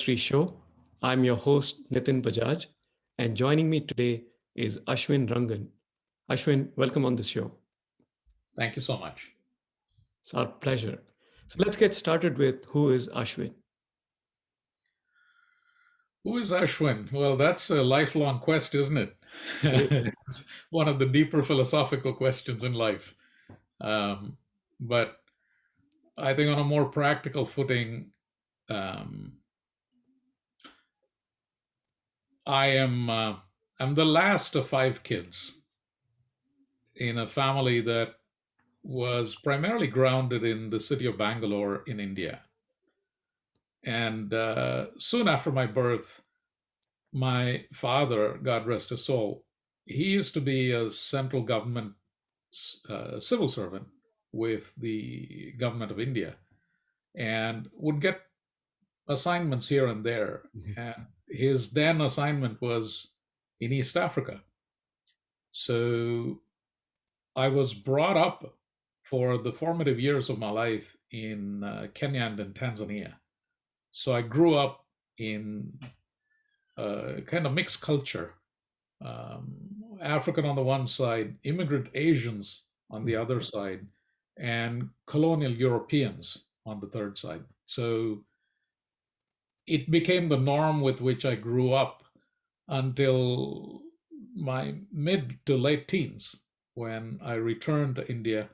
History Show. I'm your host, Nitin Bajaj, and joining me today is Ashwin Rangan. Ashwin, welcome on the show. Thank you so much. It's our pleasure. So let's get started with who is Ashwin? Who is Ashwin? Well, that's a lifelong quest, isn't it? It's one of the deeper philosophical questions in life. Um, but I think on a more practical footing, um, I'm the last of five kids in a family that was primarily grounded in the city of Bangalore in India. And soon after my birth, my father, God rest his soul, he used to be a central government civil servant with the government of India and would get assignments here and there. And his then assignment was in East Africa. So I was brought up for the formative years of my life in Kenya and in Tanzania. So I grew up in kind of mixed culture, African on the one side, immigrant Asians on the other side, and colonial Europeans on the third side. So it became the norm with which I grew up until my mid to late teens when I returned to India,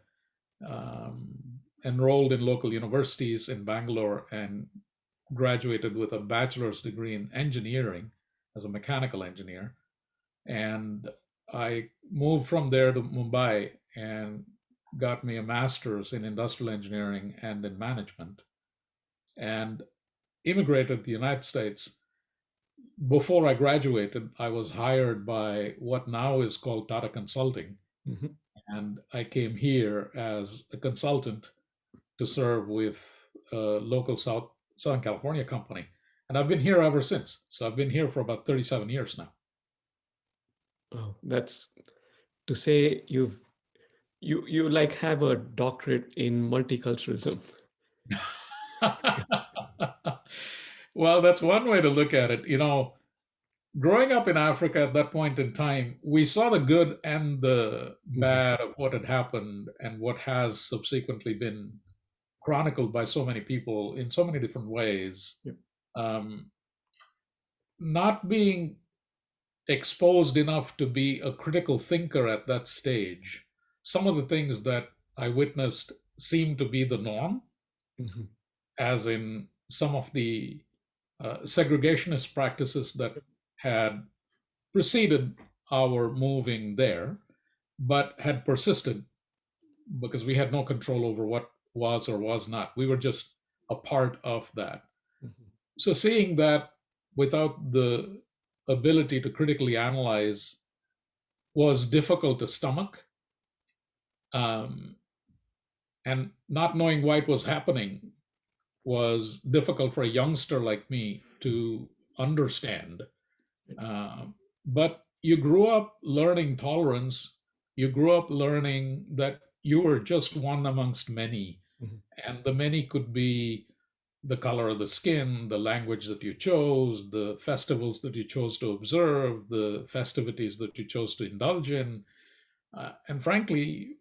enrolled in local universities in Bangalore, and graduated with a bachelor's degree in engineering as a mechanical engineer. And I moved from there to Mumbai and got me a master's in industrial engineering and in management and immigrated to the United States. Before I graduated, I was hired by what now is called Tata Consulting. Mm-hmm. And I came here as a consultant to serve with a local Southern California company. And I've been here ever since. So I've been here for about 37 years now. Oh, that's to say you like have a doctorate in multiculturalism. Well, that's one way to look at it. Growing up in Africa at that point in time, we saw the good and the bad of what had happened and what has subsequently been chronicled by so many people in so many different ways. Yep. Not being exposed enough to be a critical thinker at that stage, some of the things that I witnessed seemed to be the norm, as in some of the segregationist practices that had preceded our moving there, but had persisted because we had no control over what was or was not. We were just a part of that. So seeing that without the ability to critically analyze was difficult to stomach. And not knowing why it was happening was difficult for a youngster like me to understand. But you grew up learning tolerance. You grew up learning that you were just one amongst many. And the many could be the color of the skin, the language that you chose, the festivals that you chose to observe, the festivities that you chose to indulge in. And frankly,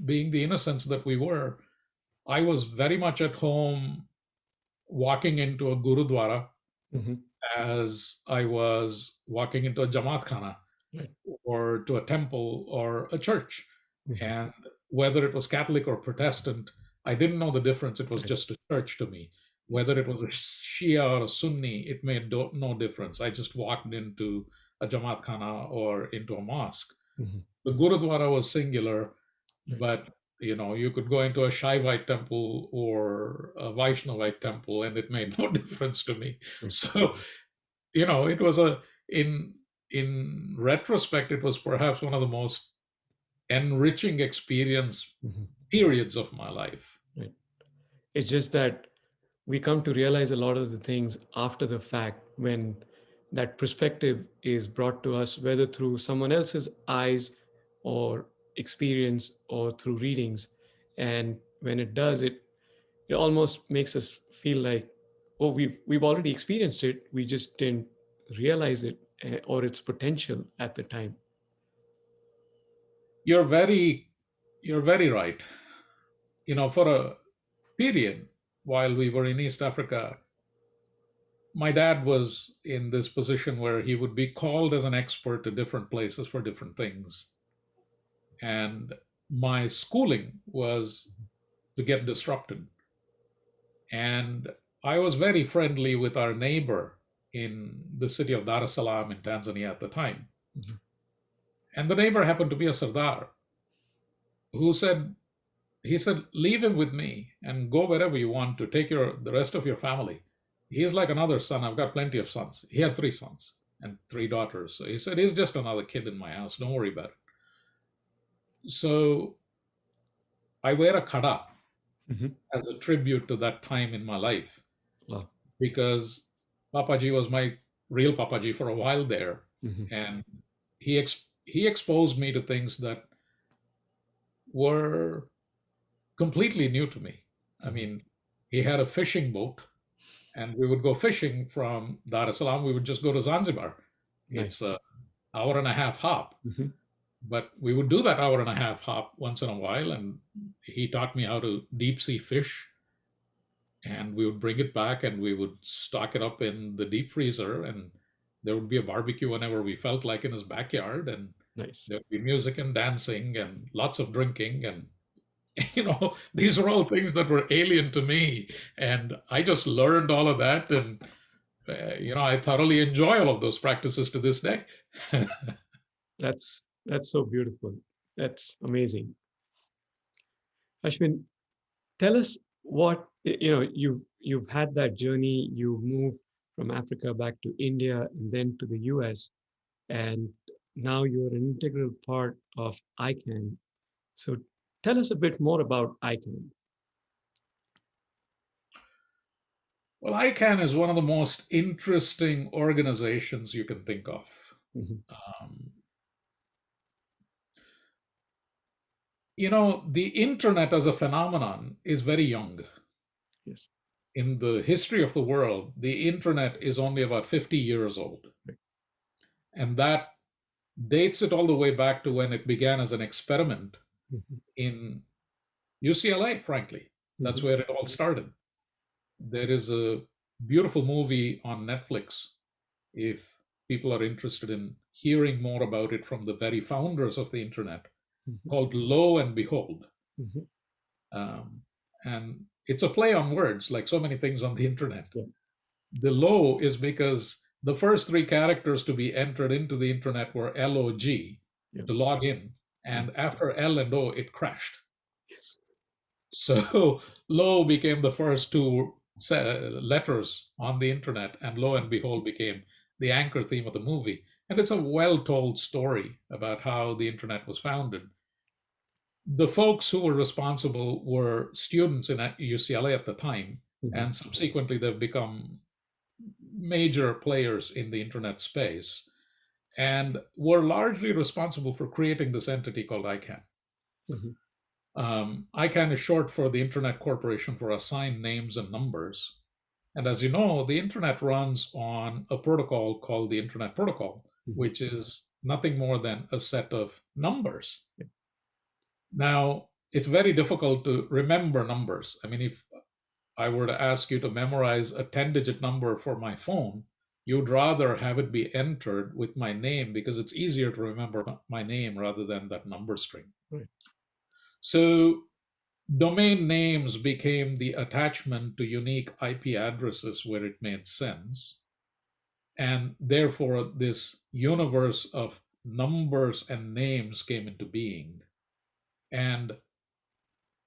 being the innocents that we were, I was very much at home walking into a gurudwara as I was walking into a Jamaat Khana or to a temple or a church. And whether it was Catholic or Protestant, I didn't know the difference. It was just a church to me. Whether it was a Shia or a Sunni, it made no difference. I just walked into a Jamaat Khana or into a mosque. The Gurudwara was singular, but you could go into a Shaivite temple or a Vaishnavite temple, and it made no difference to me. So, it was in retrospect, it was perhaps one of the most enriching periods of my life. Right. It's just that we come to realize a lot of the things after the fact when that perspective is brought to us, whether through someone else's eyes or experience or through readings. And when it does, it almost makes us feel like, or we've already experienced it, we just didn't realize it, or its potential at the time. You're very right. For a period while we were in East Africa, my dad was in this position where he would be called as an expert to different places for different things. And my schooling was to get disrupted. And I was very friendly with our neighbor in the city of Dar es Salaam in Tanzania at the time. Mhm. And the neighbor happened to be a Sardar who said, he said, leave him with me and go wherever you want to take the rest of your family. He's like another son. I've got plenty of sons. He had three sons and three daughters. So he said, he's just another kid in my house. Don't worry about it. So I wear a kada Mhm. as a tribute to that time in my life Wow. because Papaji was my real Papaji for a while there. Mhm. And he exposed me to things that were completely new to me. I Mhm. mean, he had a fishing boat and we would go fishing from Dar es Salaam. We would just go to Zanzibar. Nice. It's a hour and a half hop, Mhm. but we would do that hour and a half hop once in a while. And he taught me how to deep sea fish, and we would bring it back and we would stock it up in the deep freezer, and there would be a barbecue whenever we felt like in his backyard, and Nice. there'd be music and dancing and lots of drinking. And these are all things that were alien to me, and I just learned all of that. And I thoroughly enjoy all of those practices to this day. That's so beautiful. That's amazing. Ashwin, tell us what you've had that journey. You moved from Africa back to India and then to the US, and now you're an integral part of ICANN. So tell us a bit more about ICANN. Well, ICANN is one of the most interesting organizations you can think of. Mhm. Um, the internet as a phenomenon is very young. Yes. In the history of the world, the internet is only about 50 years old. Right. And that dates it all the way back to when it began as an experiment Mhm. in UCLA, frankly. That's Mhm. where it all started. There is a beautiful movie on Netflix if people are interested in hearing more about it from the very founders of the internet, Mhm. called Lo and Behold. Mhm. Um, and it's a play on words, like so many things on the internet. Yeah. The low is because the first three characters to be entered into the internet were LOG Yeah. to log in. Mhm. And after L and O, it crashed. Yes. So low became the first two letters on the internet, and lo and behold became the anchor theme of the movie. And it's a well told story about how the internet was founded. The folks who were responsible were students in UCLA at the time, Mhm. and subsequently they've become major players in the internet space and were largely responsible for creating this entity called ICANN. Mhm. ICANN is short for the Internet Corporation for Assigned Names and Numbers. And as you know, the internet runs on a protocol called the Internet Protocol, Mhm. which is nothing more than a set of numbers. Yeah. Now, it's very difficult to remember numbers. I mean, if I were to ask you to memorize a 10-digit number for my phone, you'd rather have it be entered with my name because it's easier to remember my name rather than that number string. Right. So domain names became the attachment to unique IP addresses where it made sense. And therefore, this universe of numbers and names came into being. And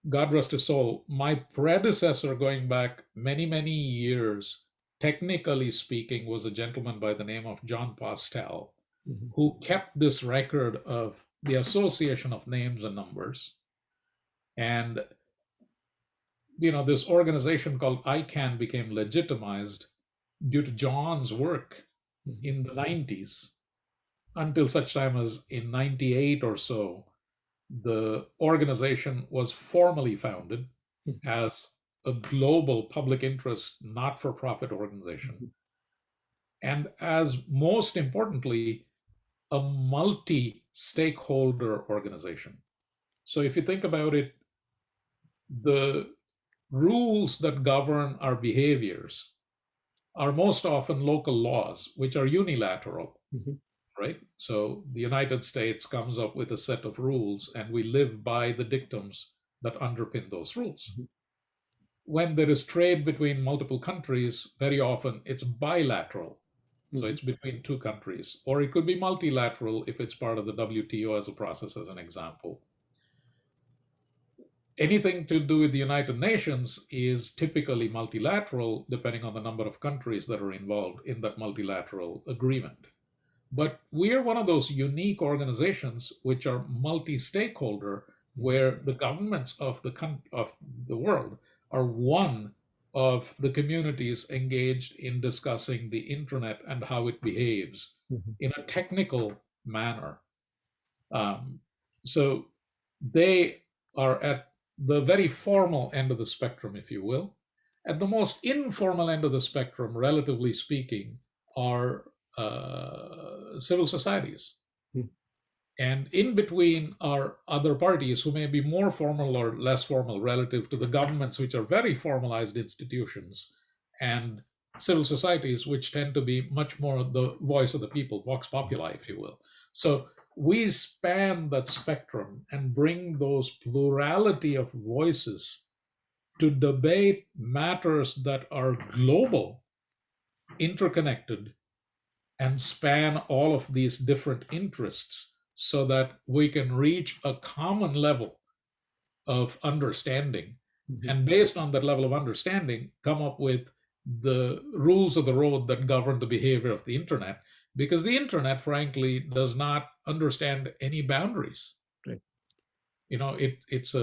God rest his soul, my predecessor, going back many, many years, technically speaking, was a gentleman by the name of John Postel, Mhm. who kept this record of the association of names and numbers. And this organization called ICANN became legitimized due to John's work Mhm. in the 90s until such time as in 98 or so, the organization was formally founded Mhm. as a global public interest, not for profit organization. Mhm. And as most importantly, a multi stakeholder organization. So if you think about it, the rules that govern our behaviors are most often local laws, which are unilateral, Mhm. right? So the United States comes up with a set of rules, and we live by the dictums that underpin those rules. Mhm. When there is trade between multiple countries, very often it's bilateral. So Mhm. it's between two countries, or it could be multilateral if it's part of the WTO as a process, as an example. Anything to do with the United Nations is typically multilateral, depending on the number of countries that are involved in that multilateral agreement. But we are one of those unique organizations which are multi-stakeholder, Mhm. where the governments of of the world are one of the communities engaged in discussing the internet and how it behaves Mhm. in a technical manner. Um, so they are at the very formal end of the spectrum, if you will. At the most informal end of the spectrum, relatively speaking, are civil societies. Mhm. And in between are other parties who may be more formal or less formal relative to the governments, which are very formalized institutions, and civil societies, which tend to be much more the voice of the people, vox populi, if you will. So we span that spectrum and bring those plurality of voices to debate matters that are global, interconnected, and span all of these different interests so that we can reach a common level of understanding. Mhm. And based on that level of understanding, come up with the rules of the road that govern the behavior of the internet. Because the internet, frankly, does not understand any boundaries. Right. It's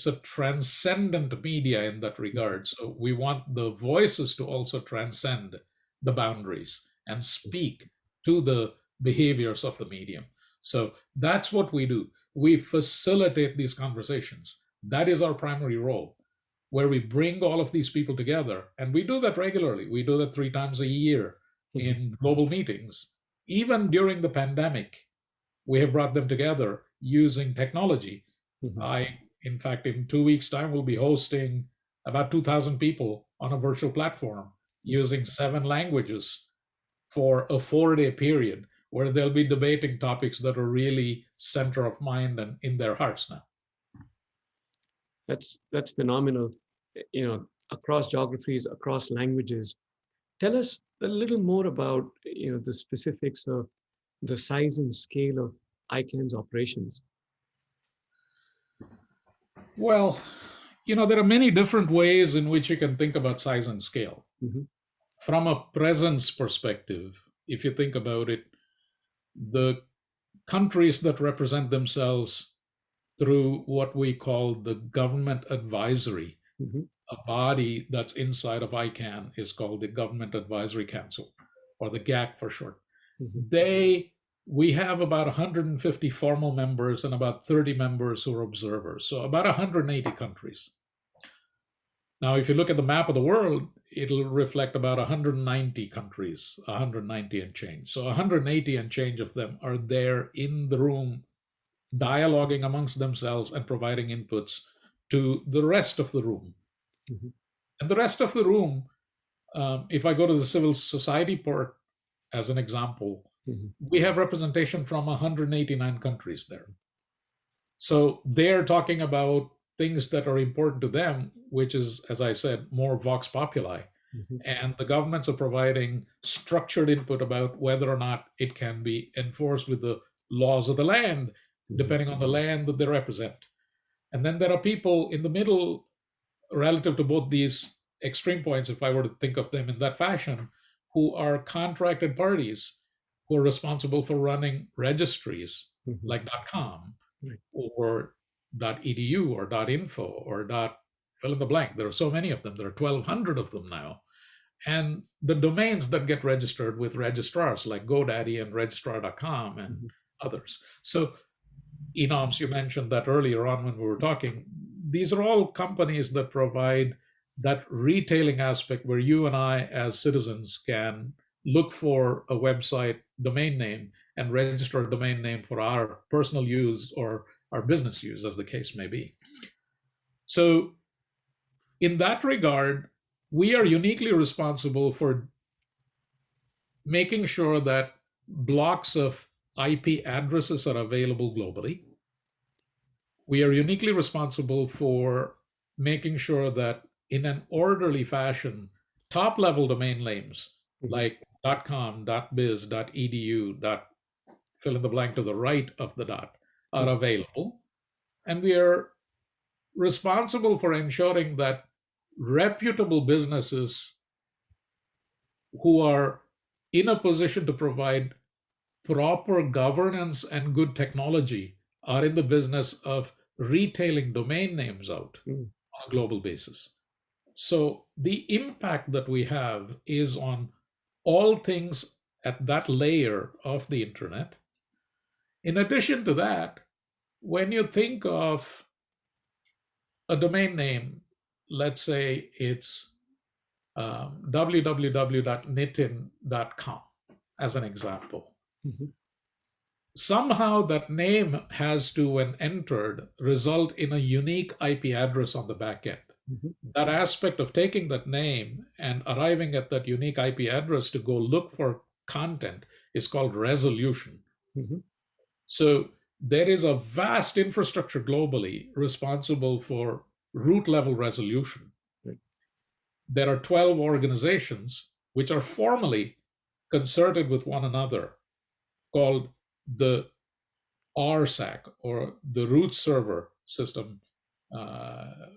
a transcendent media in that Mhm. regard. So we want the voices to also transcend the boundaries and speak to the behaviors of the medium. So that's what we do. We facilitate these conversations. That is our primary role, where we bring all of these people together, and we do that regularly. We do that 3 times a year Mhm. in global meetings. Even during the pandemic, we have brought them together using technology. Mhm. In fact, in 2 weeks' time, will be hosting about 2,000 people on a virtual platform using 7 languages for a 4-day period where they'll be debating topics that are really center of mind and in their hearts now. That's phenomenal. Across geographies, across languages. Tell us a little more about the specifics of the size and scale of ICANN's operations. Well, there are many different ways in which you can think about size and scale. Mhm. From a presence perspective, if you think about it, the countries that represent themselves through what we call the government advisory, Mhm. a body that's inside of ICANN is called the Government Advisory Council, or the GAC for short. Mhm. We have about 150 formal members and about 30 members who are observers, so about 180 countries. Now, if you look at the map of the world, it'll reflect about 190 countries, 190 and change. So 180 and change of them are there in the room, dialoguing amongst themselves and providing inputs to the rest of the room. Mhm. And the rest of the room, if I go to the civil society part as an example, Mhm. we have representation from 189 countries there. So they're talking about things that are important to them, which is, as I said, more vox populi. Mhm. And the governments are providing structured input about whether or not it can be enforced with the laws of the land, Mhm. depending on the land that they represent. And then there are people in the middle relative to both these extreme points, if I were to think of them in that fashion, who are contracted parties who are responsible for running registries Mhm. like .com Right. or .edu or .info or fill in the blank. There are so many of them. There are 1,200 of them now. And the domains that get registered with registrars like GoDaddy and registrar.com and Mhm. others. So Enoms, you mentioned that earlier on when we were talking. These are all companies that provide that retailing aspect where you and I, as citizens, can look for a website domain name and register a domain name for our personal use or our business use, as the case may be. So, in that regard, we are uniquely responsible for making sure that blocks of IP addresses are available globally. We are uniquely responsible for making sure that in an orderly fashion, top level domain names Mhm. like .com, .biz, .edu, fill in the blank to the right of the dot are Mhm. available. And we are responsible for ensuring that reputable businesses who are in a position to provide proper governance and good technology are in the business of retailing domain names out Mhm. on a global basis. So the impact that we have is on all things at that layer of the internet. In addition to that, when you think of a domain name, let's say it's www.nitin.com as an example. Mhm. Somehow that name has to, when entered, result in a unique IP address on the back end. Mhm. That aspect of taking that name and arriving at that unique IP address to go look for content is called resolution. Mhm. So there is a vast infrastructure globally responsible for root level resolution. Right. There are 12 organizations which are formally concerted with one another called the RSAC, or the Root Server System uh,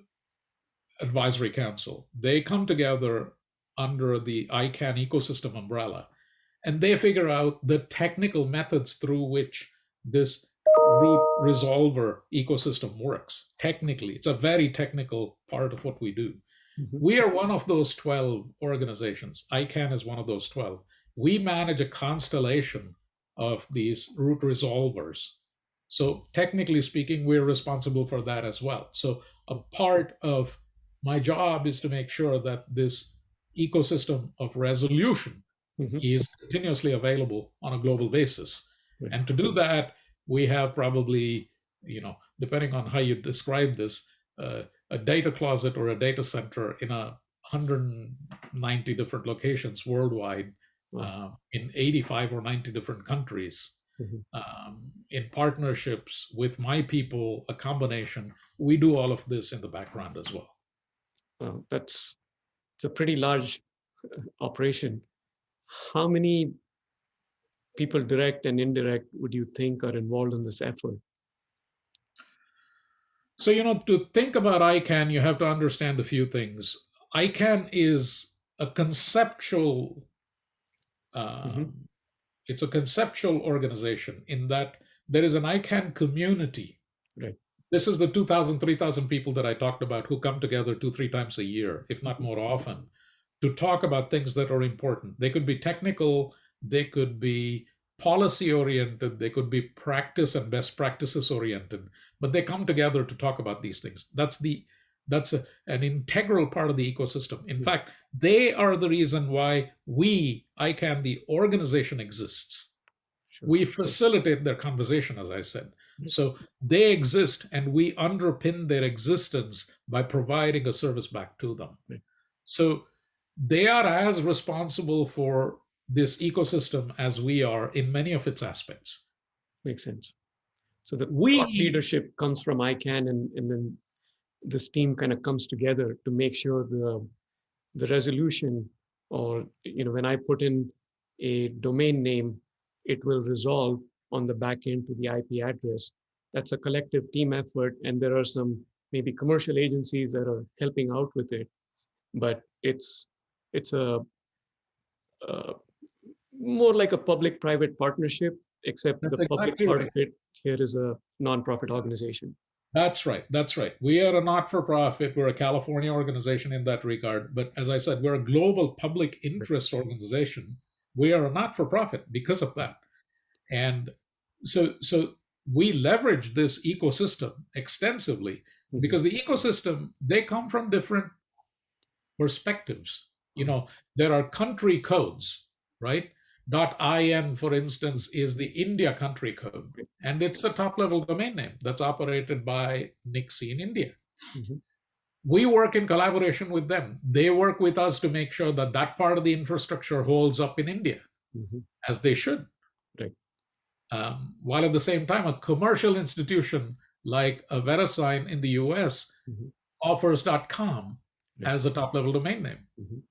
Advisory Council. They come together under the ICANN ecosystem umbrella, and they figure out the technical methods through which this root resolver ecosystem works. Technically, it's a very technical part of what we do. Mhm. We are one of those 12 organizations. ICANN is one of those 12. We manage a constellation of these root resolvers. So, technically speaking, we're responsible for that as well. So, a part of my job is to make sure that this ecosystem of resolution Mhm. is continuously available on a global basis. Right. And to do that, we have probably, depending on how you describe this, a data closet or a data center in 190 different locations worldwide, Wow. in 85 or 90 different countries, Mhm. in partnerships with my people, a combination. We do all of this in the background as well. Wow. It's a pretty large operation. How many people, direct and indirect, would you think are involved in this effort? So, to think about ICANN, you have to understand a few things. ICANN is a conceptual, Mhm. um, it's a conceptual organization in that there is an ICANN community. Right. This is the 2,000, 3,000 people that I talked about who come together 2, 3 times a year, if not Mhm. more often, to talk about things that are important. They could be technical, they could be policy oriented, they could be practice and best practices oriented, but they come together to talk about these things. An integral part of the ecosystem. In Mhm. fact, they are the reason why we, ICANN, the organization, exists. Sure. We facilitate their conversation, as I said. Right. So they exist and we underpin their existence by providing a service back to them. Right. So they are as responsible for this ecosystem as we are in many of its aspects. Makes sense. So the thought We, leadership comes from ICANN, and then this team kind of comes together to make sure the resolution, or when I put in a domain name, it will resolve on the back end to the IP address. That's a collective team effort, and there are some maybe commercial agencies that are helping out with it, but it's a more like a public-private partnership, except the that's public exactly part of right. it here is a nonprofit organization. That's right. That's right. We are a not for profit. We're a California organization in that regard. But as I said, we're a global public Right. interest organization. We are a not for profit because of that. And so we leverage this ecosystem extensively Mhm. because the ecosystem, they come from different perspectives. You Mm. know, there are country codes, right? .in, for instance, is the India country code, Right. and it's a top level domain name that's operated by Nixie in India. Mhm. We work in collaboration with them. They work with us to make sure that that part of the infrastructure holds up in India, Mhm. as they should. Right. While at the same time, a commercial institution like a VeriSign in the US Mhm. offers .com Right. as a top level domain name, Mhm.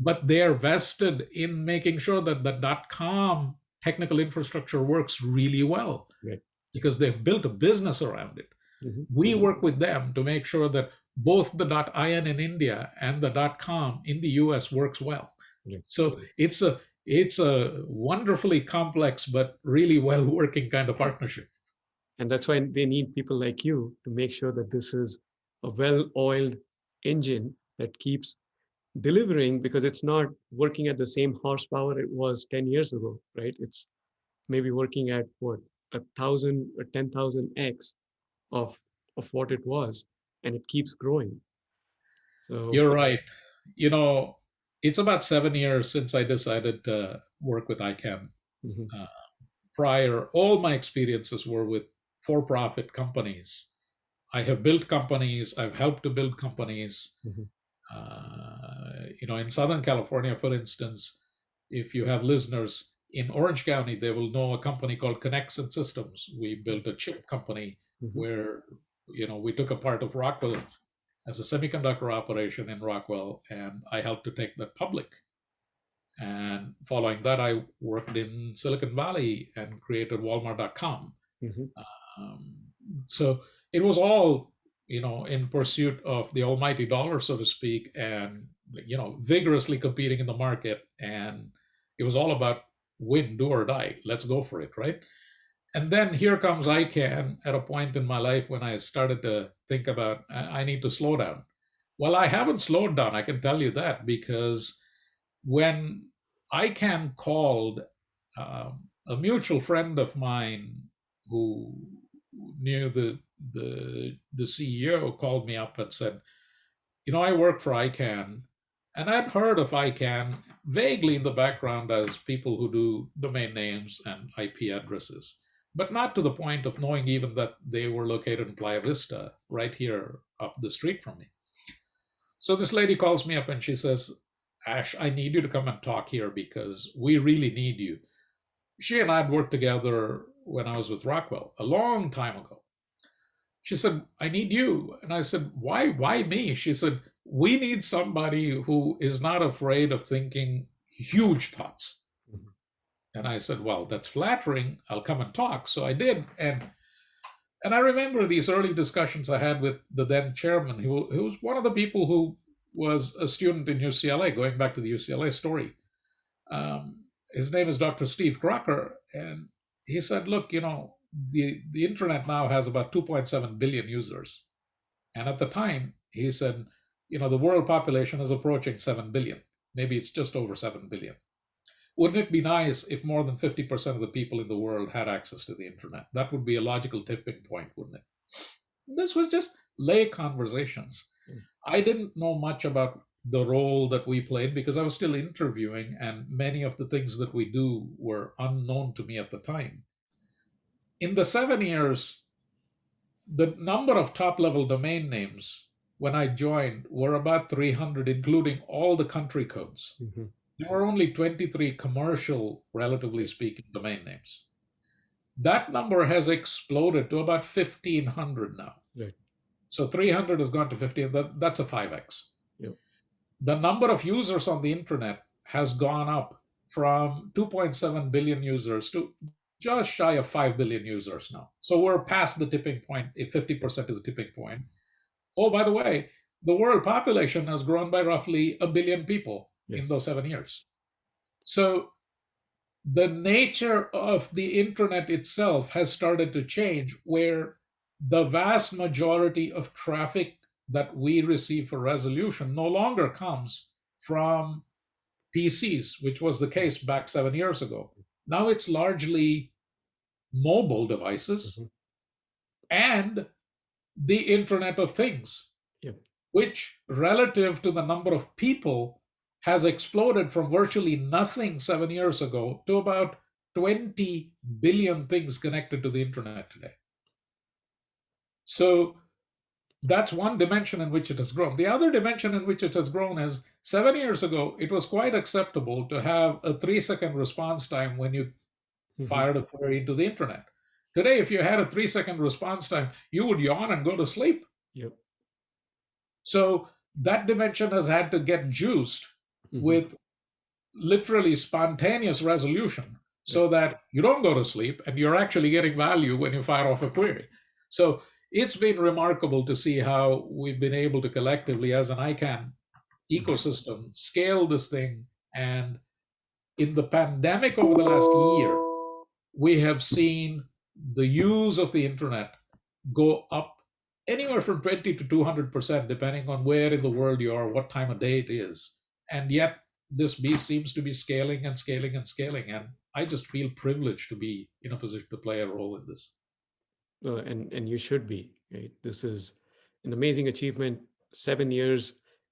but they're vested in making sure that the .com technical infrastructure works really well Right. because they've built a business around it. Mhm. We work with them to make sure that both the .in in India and the .com in the US works well. Right. So it's a wonderfully complex but really well working kind of partnership. And that's why they need people like you to make sure that this is a well-oiled engine that keeps delivering, because it's not working at the same horsepower it was 10 years ago, right? It's maybe working at what, 1,000 or 10,000x of what it was, and it keeps growing. So, You're right. You know, it's about 7 years since I decided to work with ICANN. mhm, Uh, Prior, all my experiences were with for profit companies. I have built companies, I've helped to build companies. mhm, In Southern California, for instance, if you have listeners in Orange County, they will know a company called Connection Systems. We built a chip company mhm, where, we took a part of Rockwell as a semiconductor operation in Rockwell, and I helped to take that public. And following that, I worked in Silicon Valley and created Walmart.com. mhm, Um, so it was all, in pursuit of the almighty dollar, so to speak, and, vigorously competing in the market. And it was all about win, do or die. Let's go for it, right? And then here comes ICANN at a point in my life when I started to think about I need to slow down. Well, I haven't slowed down, I can tell you that, because when ICANN called, a mutual friend of mine who knew the CEO called me up and said, I work for ICANN, and I'd heard of ICANN vaguely in the background as people who do domain names and IP addresses, but not to the point of knowing even that they were located in Playa Vista, right here up the street from me. So this lady calls me up and she says, Ash, I need you to come and talk here because we really need you. She and I had worked together when I was with Rockwell a long time ago. She said, I need you. And I said, why me? She said, we need somebody who is not afraid of thinking huge thoughts. mhm, And I said, well, that's flattering. I'll come and talk. So I did. And I remember these early discussions I had with the then chairman, who was one of the people who was a student in UCLA, going back to the UCLA story. His name is Dr. Steve Crocker. And he said, look, the internet now has about 2.7 billion users. And at the time, he said, the world population is approaching 7 billion. Maybe it's just over 7 billion. Wouldn't it be nice if more than 50% of the people in the world had access to the internet? That would be a logical tipping point, wouldn't it? This was just lay conversations. mm, I didn't know much about the role that we played because I was still interviewing, and many of the things that we do were unknown to me at the time. In the 7 years, the number of top level domain names when I joined were about 300, including all the country codes. mhm. There were only 23 commercial, relatively speaking, domain names. That number has exploded to about 1,500 now. Right. So 300 has gone to 15. That's a 5x. Yeah. The number of users on the internet has gone up from 2.7 billion users to just shy of 5 billion users now. So we're past the tipping point. If 50% is a tipping point. Oh, by the way, the world population has grown by roughly a billion people in Yes. those 7 years. So the nature of the internet itself has started to change, where the vast majority of traffic that we receive for resolution no longer comes from PCs, which was the case back 7 years ago. Now it's largely mobile devices Mhm. and the Internet of Things, Yeah. which relative to the number of people has exploded from virtually nothing 7 years ago to about 20 billion things connected to the internet today. So that's one dimension in which it has grown. The other dimension in which it has grown is 7 years ago, it was quite acceptable to have a 3 second response time when you Mm-hmm. fired a query into the internet. Today, if you had a 3 second response time, you would yawn and go to sleep. Yep. So that dimension has had to get juiced Mm-hmm. with literally spontaneous resolution Right. so that you don't go to sleep and you're actually getting value when you fire off a query. So it's been remarkable to see how we've been able to collectively, as an ICANN Mm-hmm. ecosystem, scale this thing. And in the pandemic over the last year, we have seen the use of the internet go up anywhere from 20 to 200%, depending on where in the world you are, what time of day it is. And yet, this beast seems to be scaling and scaling and scaling. And I just feel privileged to be in a position to play a role in this. And you should be, right? This is an amazing achievement. 7 years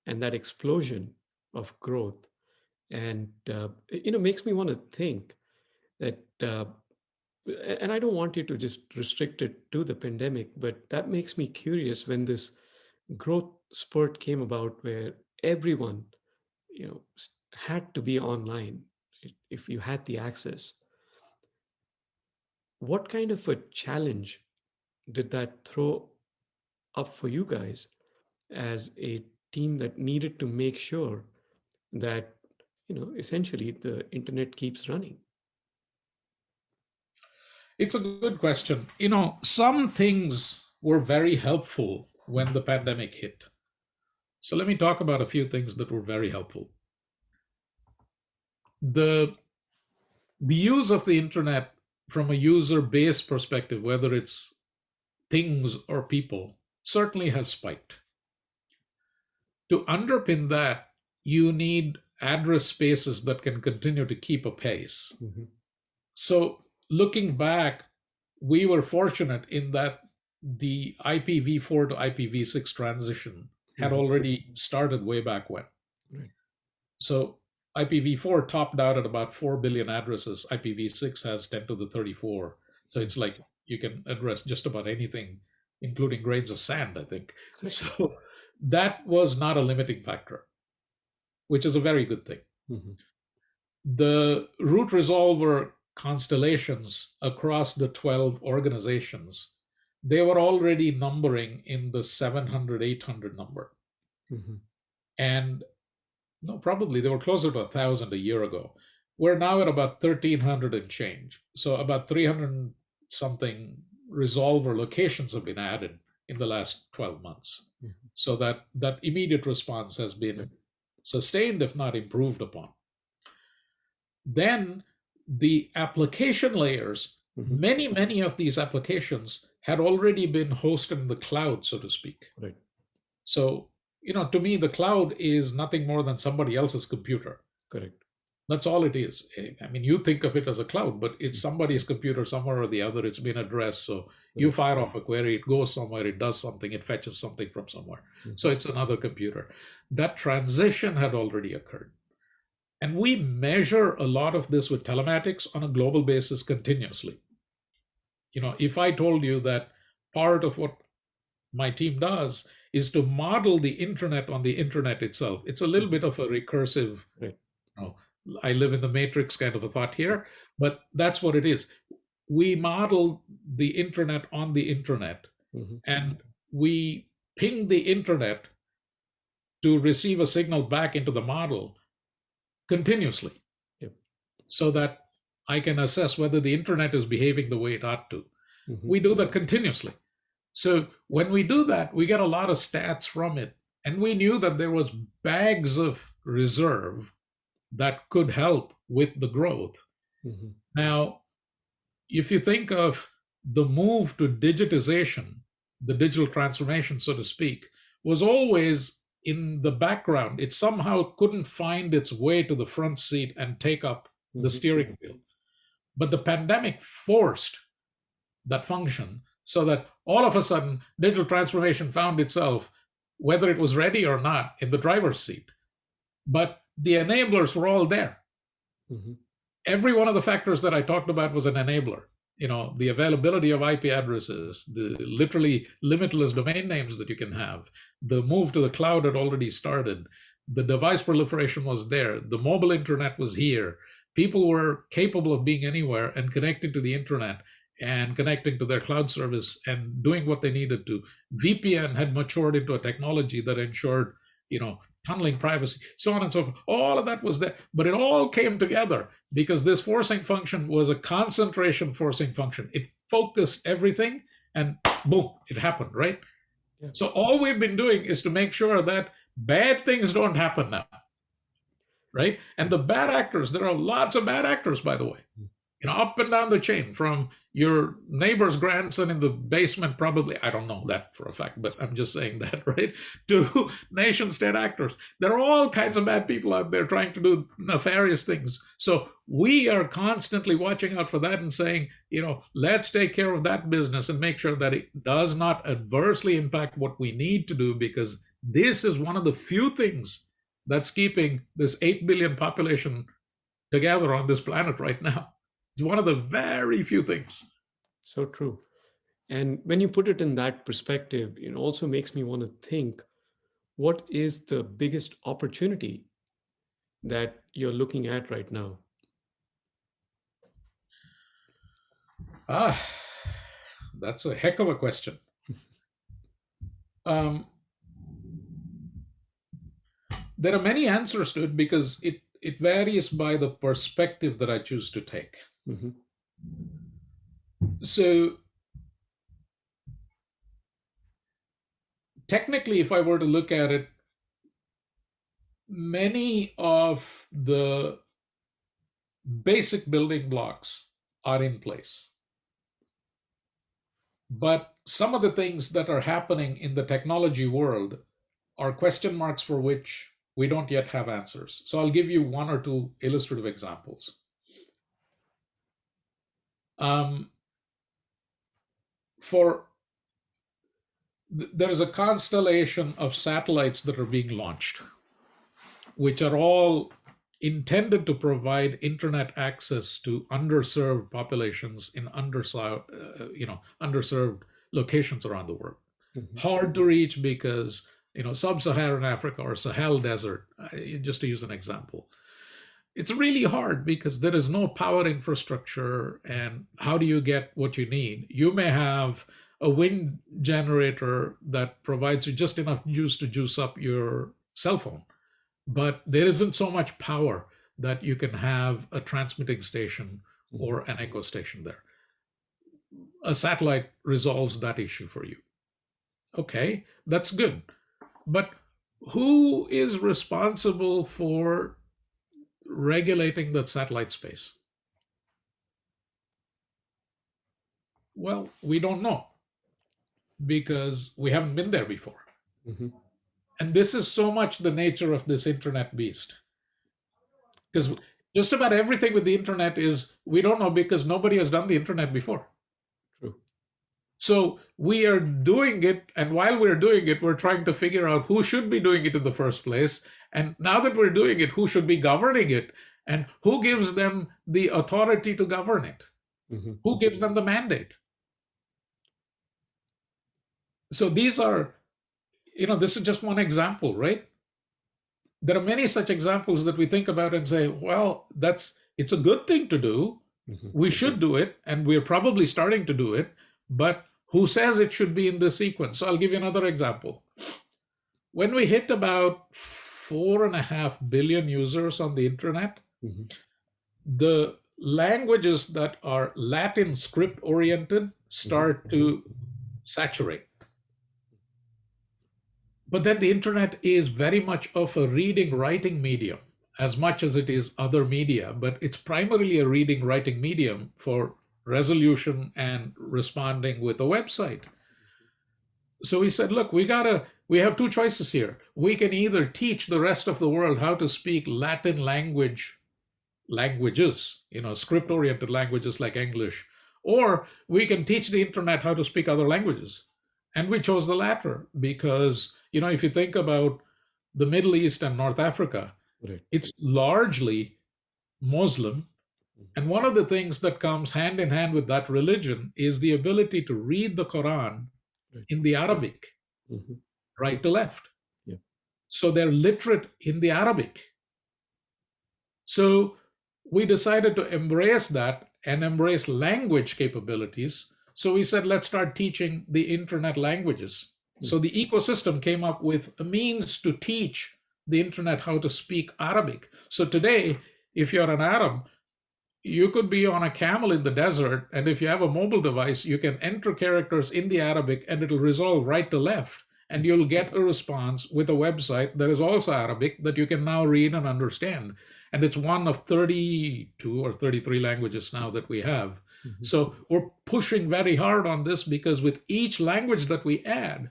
and that explosion of growth, and makes me want to think that. And I don't want you to just restrict it to the pandemic, but that makes me curious when this growth spurt came about, where everyone, had to be online if you had the access. What kind of a challenge did that throw up for you guys as a team that needed to make sure that, essentially the internet keeps running? It's a good question. Some things were very helpful when the pandemic hit. So let me talk about a few things that were very helpful. The the use of the internet from a user base perspective, whether it's things or people, certainly has spiked. To underpin that, you need address spaces that can continue to keep a pace. Mm-hmm. So, looking back, we were fortunate in that the IPv4 to IPv6 transition had Mm-hmm. already started way back when. Right. So, IPv4 topped out at about 4 billion addresses. IPv6 has 10 to the 34. So, Mm. it's like you can address just about anything, including grains of sand, I think. Right. So, that was not a limiting factor, which is a very good thing. Mm-hmm. The root resolver constellations across the 12 organizations, they were already numbering in the 700, 800 number. Mm-hmm. And no, probably they were closer to 1,000 a year ago. We're now at about 1,300 and change. So about 300 something resolver locations have been added in the last 12 months. Mm-hmm. So that immediate response has Right. been sustained, if not improved upon. Then the application layers, Mm-hmm. many of these applications had already been hosted in the cloud, so to speak. Right. So, to me, the cloud is nothing more than somebody else's computer. Correct. That's all it is. I mean, you think of it as a cloud, but it's Mm-hmm. somebody's computer somewhere or the other. It's been addressed. So you Right. fire off a query, it goes somewhere, it does something, it fetches something from somewhere. Mm-hmm. So it's another computer. That transition had already occurred. And we measure a lot of this with telematics on a global basis continuously. If I told you that part of what my team does is to model the internet on the internet itself, it's a little Mm-hmm. bit of a recursive, Right. you know, I live in the matrix kind of a thought here, but that's what it is. We model the internet on the internet, Mm-hmm. and we ping the internet to receive a signal back into the model continuously, Yep. so that I can assess whether the internet is behaving the way it ought to. Mm-hmm. We do that continuously. So when we do that, we get a lot of stats from it. And we knew that there was bags of reserve that could help with the growth. Mm-hmm. Now, if you think of the move to digitization, the digital transformation, so to speak, was always in the background. It somehow couldn't find its way to the front seat and take up the Mm-hmm. steering wheel. But the pandemic forced that function so that all of a sudden digital transformation found itself whether it was ready or not, in the driver's seat. But the enablers were all there. Hmm. Every one of the factors that I talked about was an enabler. The availability of IP addresses, the literally limitless domain names that you can have, the move to the cloud had already started, the device proliferation was there, the mobile internet was here. People were capable of being anywhere and connecting to the internet and connecting to their cloud service and doing what they needed to. VPN had matured into a technology that ensured, tunneling privacy, so on and so forth. All of that was there, but it all came together because this forcing function was a concentration forcing function. It focused everything and boom, it happened, right? Yeah. So all we've been doing is to make sure that bad things don't happen now, right? And the bad actors, there are lots of bad actors, by the way, up and down the chain, from your neighbor's grandson in the basement, probably, I don't know that for a fact, but I'm just saying that, right? To nation state actors. There are all kinds of bad people out there trying to do nefarious things. So we are constantly watching out for that and saying, let's take care of that business and make sure that it does not adversely impact what we need to do, because this is one of the few things that's keeping this 8 billion population together on this planet right now. It's one of the very few things. So true. And when you put it in that perspective, it also makes me want to think, what is the biggest opportunity that you're looking at right now? Ah, that's a heck of a question. Um, there are many answers to it because it varies by the perspective that I choose to take. Hmm. So technically, if I were to look at it, many of the basic building blocks are in place. But some of the things that are happening in the technology world are question marks for which we don't yet have answers. So I'll give you one or two illustrative examples. Um, for there is a constellation of satellites that are being launched, which are all intended to provide internet access to underserved populations in underserved locations around the world. Hmm. Hard to reach because sub-Saharan Africa or Sahel Desert, just to use an example. It's really hard because there is no power infrastructure, and how do you get what you need? You may have a wind generator that provides you just enough juice to juice up your cell phone, but there isn't so much power that you can have a transmitting station Hmm. or an echo station there. A satellite resolves that issue for you. Okay, that's good. But who is responsible for regulating that satellite space? Well, we don't know because we haven't been there before. Hmm. And this is so much the nature of this internet beast. Because just about everything with the internet is we don't know because nobody has done the internet before. True. So we are doing it, and while we're doing it, we're trying to figure out who should be doing it in the first place. And now that we're doing it, who should be governing it? And who gives them the authority to govern it? Hmm. Who gives them the mandate? So these are, this is just one example, right? There are many such examples that we think about and say, well, it's a good thing to do. Hmm. We should do it, and we're probably starting to do it, but who says it should be in this sequence? So I'll give you another example. When we hit about 4.5 billion users on the internet, Hmm. the languages that are Latin script oriented Hmm. start to saturate. But then the internet is very much of a reading writing medium as much as it is other media, but it's primarily a reading writing medium for resolution and responding with a website. So we said, look, we have two choices here. We can either teach the rest of the world how to speak Latin languages, script oriented languages like English, or we can teach the internet how to speak other languages. And we chose the latter because If you think about the Middle East and North Africa, Right. it's largely Muslim. And one of the things that comes hand in hand with that religion is the ability to read the Quran Right. in the Arabic, Hmm. right to left. Yeah. So they're literate in the Arabic. So we decided to embrace that and embrace language capabilities. So we said, let's start teaching the internet languages. Mm. So the ecosystem came up with a means to teach the internet how to speak Arabic. So today, if you're an Arab, you could be on a camel in the desert, and if you have a mobile device, you can enter characters in the Arabic and it'll resolve right to left. And you'll get a response with a website that is also Arabic that you can now read and understand. And it's one of 32 or 33 languages now that we have. Hmm. So we're pushing very hard on this because with each language that we add,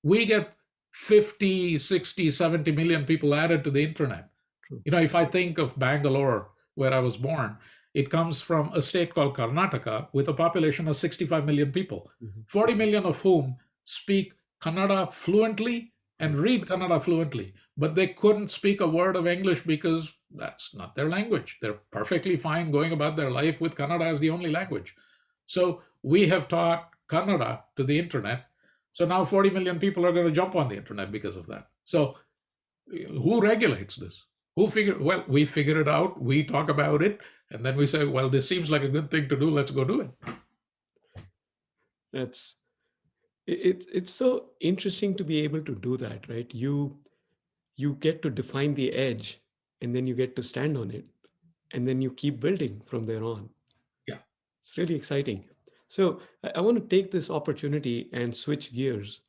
we get 50, 60, 70 million people added to the internet. True. If I think of Bangalore, where I was born, it comes from a state called Karnataka with a population of 65 million people, Hmm. 40 million of whom speak Kannada fluently and read Kannada fluently, but they couldn't speak a word of English because that's not their language. They're perfectly fine going about their life with Kannada as the only language. So we have taught Kannada to the internet. So now 40 million people are going to jump on the internet because of that. So who regulates this? Well, we figure it out, we talk about it, and then we say, well, this seems like a good thing to do, let's go do it. That's it's so interesting to be able to do that, right? You get to define the edge, and then you get to stand on it, and then you keep building from there on. Yeah. It's really exciting. So I want to take this opportunity and switch gears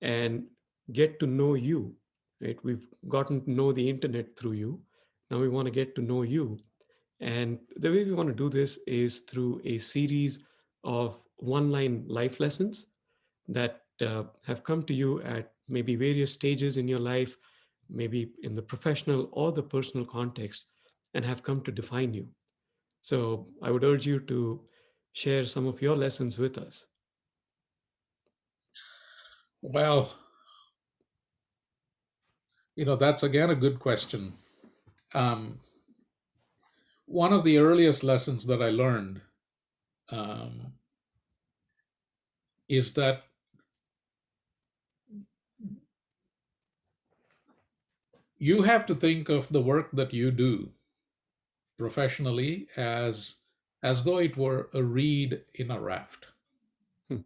and get to know you, right? We've gotten to know the internet through you. Now we want to get to know you. And the way we want to do this is through a series of one line life lessons that have come to you at maybe various stages in your life, maybe in the professional or the personal context, and have come to define you. So I would urge you to share some of your lessons with us. Well, that's again a good question. um, One of the earliest lessons that I learned um, is that you have to think of the work that you do professionally as though it were a reed in a raft. Hmm.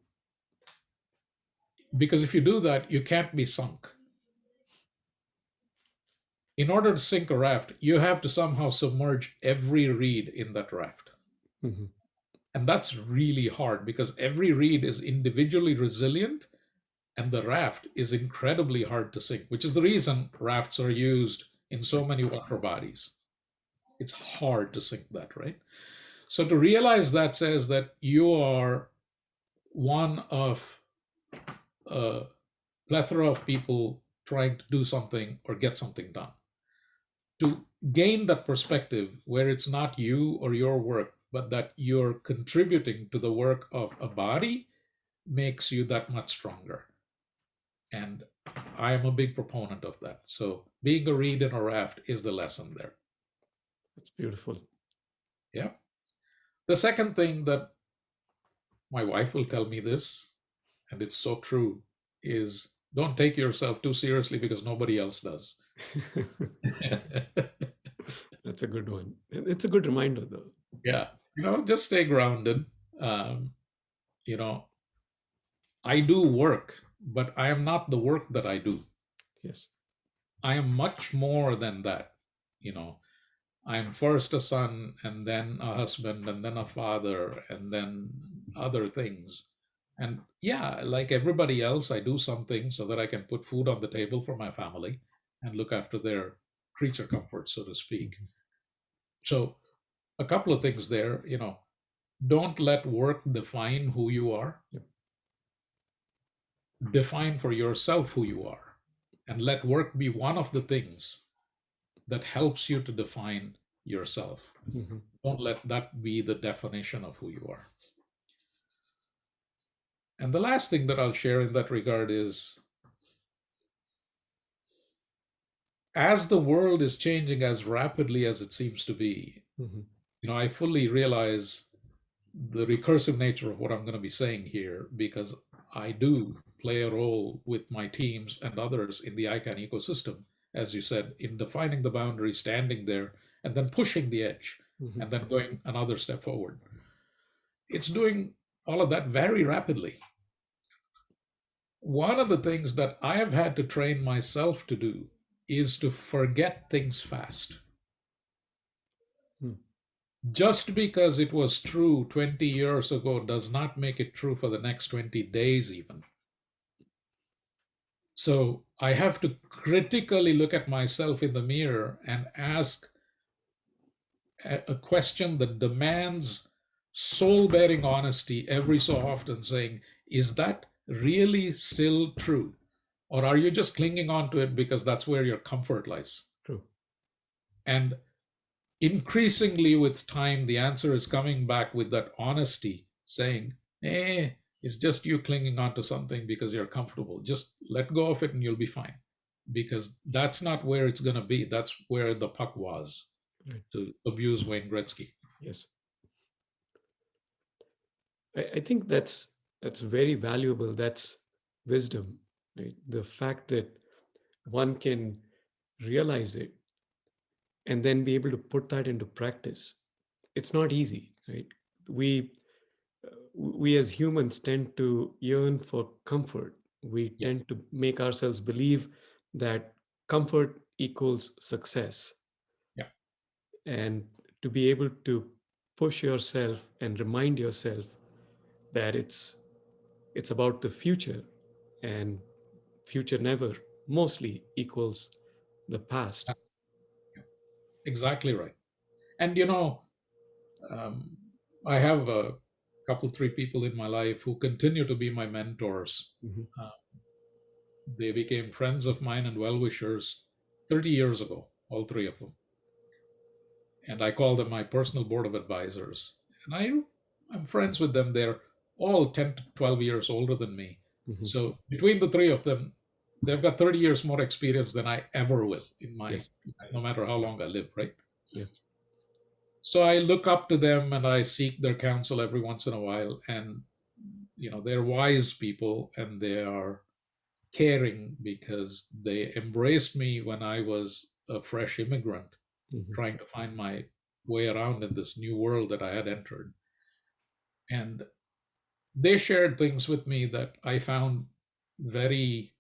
Because if you do that, you can't be sunk. In order to sink a raft, you have to somehow submerge every reed in that raft. Mhm. And that's really hard because every reed is individually resilient and the raft is incredibly hard to sink, which is the reason rafts are used in so many water bodies. It's hard to sink that, right? So to realize that says that you are one of a plethora of people trying to do something or get something done. To gain that perspective where it's not you or your work, but that you're contributing to the work of a body makes you that much stronger. And I am a big proponent of that. So being a reed in a raft is the lesson there. That's beautiful. Yeah. The second thing that my wife will tell me this, and it's so true, is don't take yourself too seriously because nobody else does. That's a good one. It's a good reminder, though. Yeah. Just stay grounded. Um, you know, I do work, but I am not the work that I do. Yes. I am much more than that. You know, I'm first a son, and then a husband, and then a father, and then other things. And yeah, like everybody else, I do something so that I can put food on the table for my family and look after their creature comforts, so to speak. Mhm. So, a couple of things there, don't let work define who you are. Yep. Define for yourself who you are, and let work be one of the things that helps you to define yourself. Mhm. Don't let that be the definition of who you are. And the last thing that I'll share in that regard is as the world is changing as rapidly as it seems to be, Hmm. I fully realize the recursive nature of what I'm going to be saying here because I do play a role with my teams and others in the ICANN ecosystem, as you said, in defining the boundary, standing there, and then pushing the edge, Hmm. and then going another step forward. It's doing all of that very rapidly. One of the things that I have had to train myself to do is to forget things fast. Hmm. Just because it was true 20 years ago does not make it true for the next 20 days, even. So I have to critically look at myself in the mirror and ask a question that demands soul bearing honesty every so often, saying, is that really still true? Or are you just clinging on to it because that's where your comfort lies? True. And increasingly with time, the answer is coming back with that honesty, saying, it's just you clinging on to something because you're comfortable. Just let go of it and you'll be fine. Because that's not where it's going to be. That's where the puck was, Right. to abuse Wayne Gretzky. Yes. I think that's very valuable. That's wisdom, right? The fact that one can realize it and then be able to put that into practice. It's not easy, right? We we as humans tend to yearn for comfort. We Yeah, tend to make ourselves believe that comfort equals success. yeah, And to be able to push yourself and remind yourself that it's about the future, and future never mostly equals the past. yeah, yeah. Exactly right. And um, I have a couple, three people in my life who continue to be my mentors. Mhm. Uh, they became friends of mine and well wishers 30 years ago, all three of them. And I call them my personal board of advisors. And I'm friends with them. They're all 10 to 12 years older than me. Mhm. So between the three of them, they've got 30 years more experience than I ever will in my, Yes. no matter how long I live, right? Yeah. So I look up to them and I seek their counsel every once in a while. And, they're wise people and they are caring because they embraced me when I was a fresh immigrant Mhm. trying to find my way around in this new world that I had entered. And they shared things with me that I found very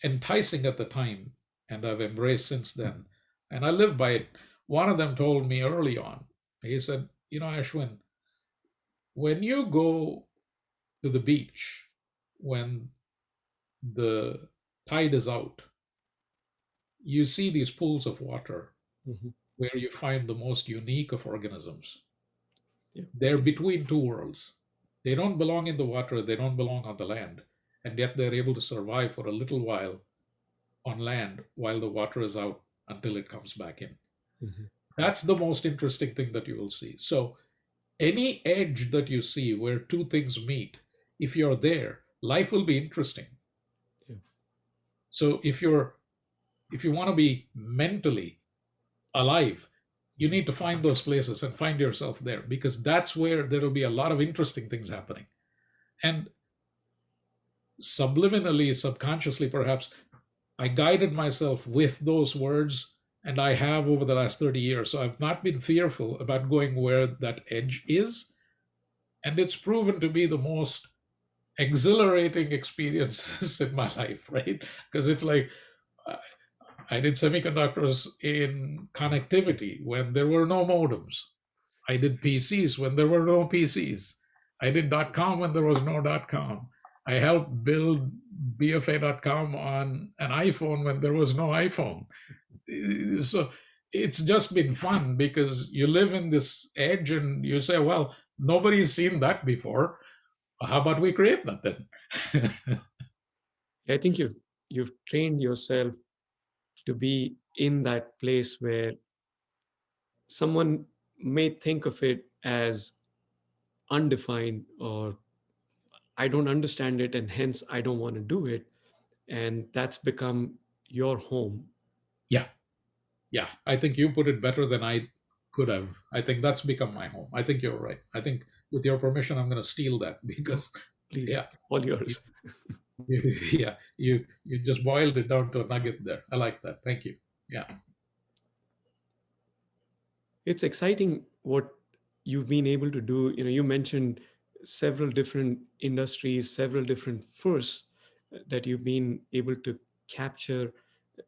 enticing at the time, and I've embraced since then. And I live by it. One of them told me early on, he said, Ashwin, when you go to the beach, when the tide is out, you see these pools of water Mhm. where you find the most unique of organisms. Yeah. They're between two worlds. They don't belong in the water, they don't belong on the land, and yet they're able to survive for a little while on land while the water is out until it comes back in. Mhm. That's the most interesting thing that you will see. So, any edge that you see where two things meet, if you're there, life will be interesting. Yeah. So, if you want to be mentally alive, you Mhm. need to find those places and find yourself there because that's where there will be a lot of interesting things happening. And subliminally, subconsciously, perhaps, I guided myself with those words, and I have over the last 30 years. So I've not been fearful about going where that edge is. And it's proven to be the most exhilarating experiences in my life, right? Because it's like uh, I did semiconductors in connectivity when there were no modems. I did PCs when there were no PCs. I did .com when there was no .com. I helped build BFA.com on an iPhone when there was no iPhone. So it's just been fun because you live in this edge and you say, well, nobody's seen that before. How about we create that then? I think you've trained yourself to be in that place where someone may think of it as undefined, or I don't understand it and hence I don't want to do it, and that's become your home. Yeah, yeah. I think you put it better than I could have. I think that's become my home. I think you're right. I think with your permission, I'm going to steal that No, because, please, yeah, all you, yours. yeah, you just boiled it down to a nugget there. I like that. Thank you. Yeah. It's exciting what you've been able to do. You mentioned several different industries, several different firsts that you've been able to capture,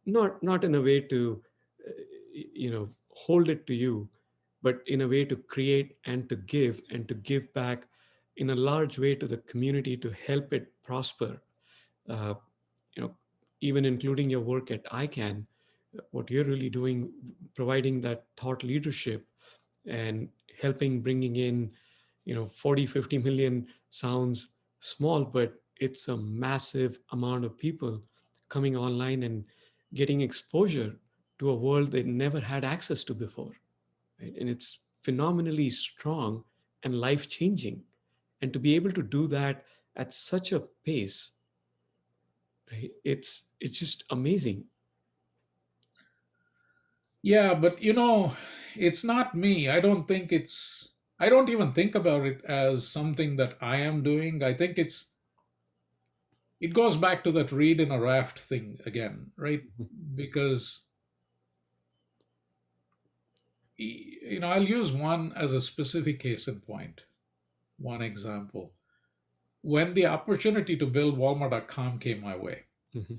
not in a way to uh, hold it to you, but in a way to create and to give back in a large way to the community to help it prosper. uh, you know Even including your work at ICANN, what you're really doing, providing that thought leadership and helping bringing in 40, 50 million sounds small, but it's a massive amount of people coming online and getting exposure to a world they never had access to before, right? And it's phenomenally strong and life changing, and to be able to do that at such a pace, right? It's just amazing. Yeah, but it's not me. I don't even think about it as something that I am doing. I think it goes back to that reed in a raft thing again, right? Because I'll use one as a specific case in point, one example. When the opportunity to build Walmart.com came my way, Mhm.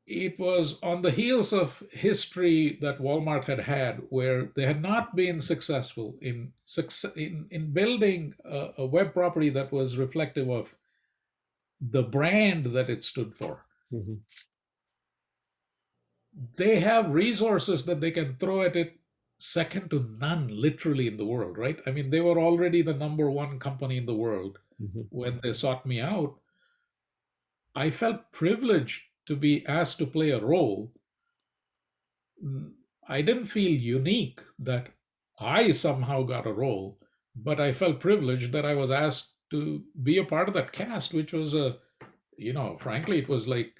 it was on the heels of history that Walmart had had, where they had not been successful in building a web property that was reflective of the brand that it stood for. Mhm. They have resources that they can throw at it second to none, literally, in the world, right? I mean, they were already the number one company in the world Mhm. when they sought me out. I felt privileged to be asked to play a role. Mm, I didn't feel unique that I somehow got a role, but I felt privileged that I was asked to be a part of that cast, which was frankly, it was like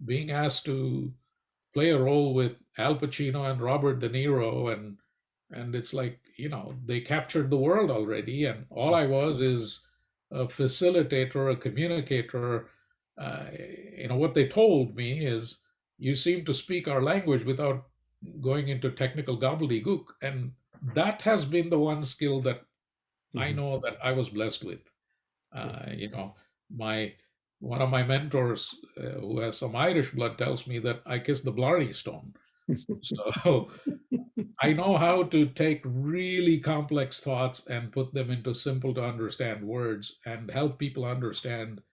being asked to play a role with Al Pacino and Robert De Niro, and it's like, they captured the world already, and all I was is a facilitator, a communicator. uh, what they told me is, you seem to speak our language without going into technical gobbledygook, and that has been the one skill that I Mhm. know that I was blessed with. Yeah. My one of my mentors, who has some Irish blood, tells me that I kiss the Blarney Stone. So I know how to take really complex thoughts and put them into simple to understand words and help people understand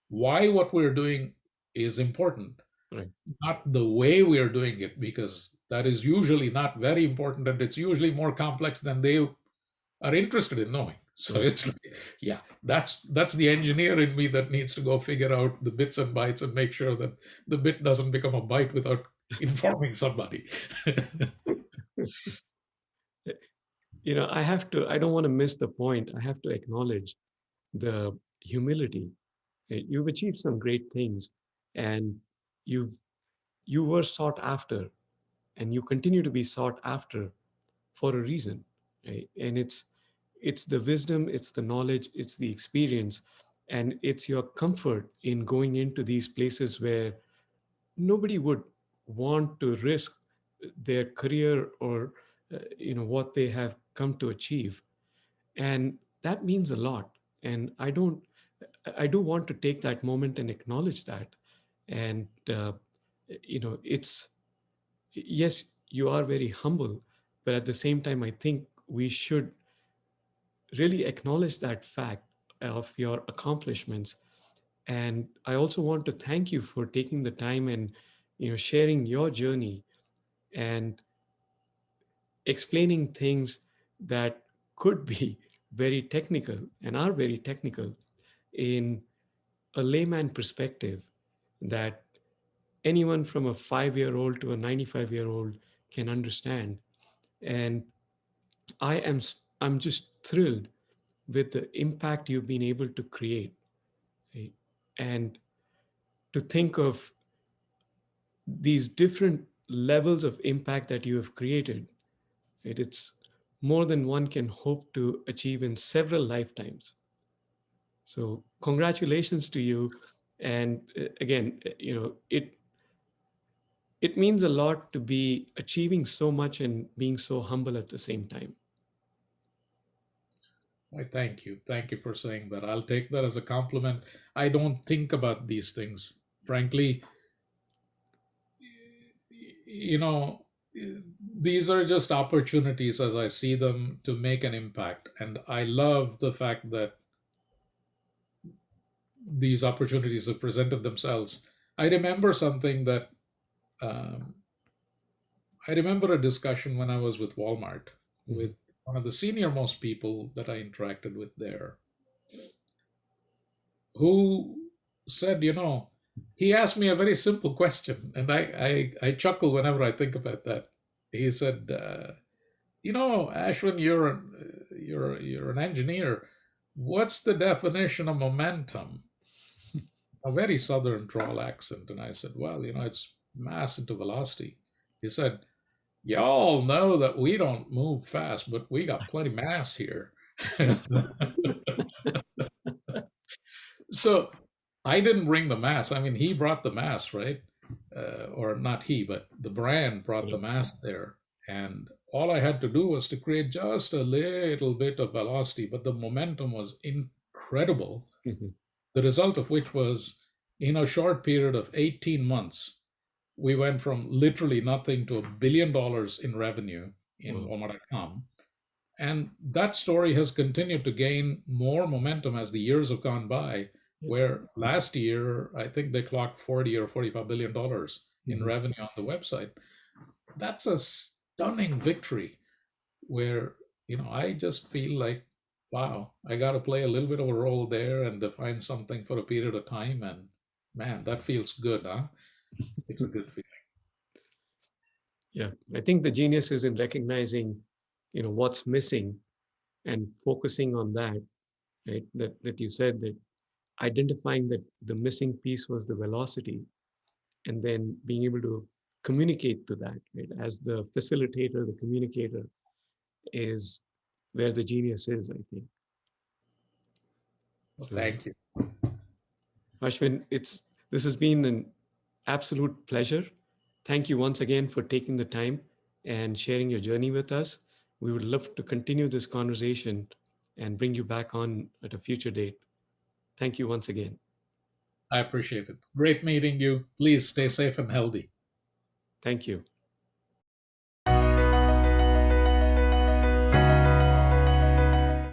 why what we're doing is important, Right. not the way we're doing it, because that is usually not very important and it's usually more complex than they are interested in knowing. So Right. it's like, yeah, that's the engineer in me that needs to go figure out the bits and bytes and make sure that the bit doesn't become a byte without informing somebody. I don't want to miss the point. I have to acknowledge the humility. You've achieved some great things, and you've you were sought after, and you continue to be sought after for a reason, right? And it's the wisdom, it's the knowledge, it's the experience, and it's your comfort in going into these places where nobody would want to risk their career or what they have come to achieve, and that means a lot. And I do want to take that moment and acknowledge that. And it's, yes, you are very humble, but at the same time I think we should really acknowledge that fact of your accomplishments. And I also want to thank you for taking the time and sharing your journey and explaining things that could be very technical and are very technical in a layman perspective that anyone from a 5-year-old to a 95-year-old can understand. And I'm just thrilled with the impact you've been able to create, right? And to think of these different levels of impact that you have created, right? It's more than one can hope to achieve in several lifetimes. So congratulations to you. And again, it means a lot to be achieving so much and being so humble at the same time. I thank you. Thank you for saying that. I'll take that as a compliment. I don't think about these things. Frankly, you know, these are just opportunities as I see them to make an impact. And I love the fact that these opportunities have presented themselves. I remember something that um, I remember a discussion when I was with Walmart Mhm. with one of the senior most people that I interacted with there, who said, he asked me a very simple question, and I chuckle whenever I think about that. He said, Ashwin, you're an engineer. What's the definition of momentum? A very southern drawl accent, and I said, well, it's mass into velocity. He said, y'all know that we don't move fast, but we got plenty mass here. So I didn't bring the mass. I mean, he brought the mass, right? Or not he, but the brand brought the Right. mass there. And all I had to do was to create just a little bit of velocity, but the momentum was incredible. Mhm. The result of which was in a short period of 18 months, we went from literally nothing to $1 billion in revenue in Wow. Walmart.com. And that story has continued to gain more momentum as the years have gone by, Yes. where last year, I think they clocked 40 or $45 billion in Mhm. revenue on the website. That's a stunning victory where, I just feel like, wow, I got to play a little bit of a role there and define something for a period of time. And man, that feels good, huh? It's a good feeling. Yeah, I think the genius is in recognizing, what's missing and focusing on that, right? That you said that identifying that the missing piece was the velocity, and then being able to communicate to that, right? As the facilitator, the communicator is where the genius is, I think. Well, So, thank you. Ashwin, this has been an absolute pleasure. Thank you once again for taking the time and sharing your journey with us. We would love to continue this conversation and bring you back on at a future date. Thank you once again. I appreciate it. Great meeting you. Please stay safe and healthy. Thank you.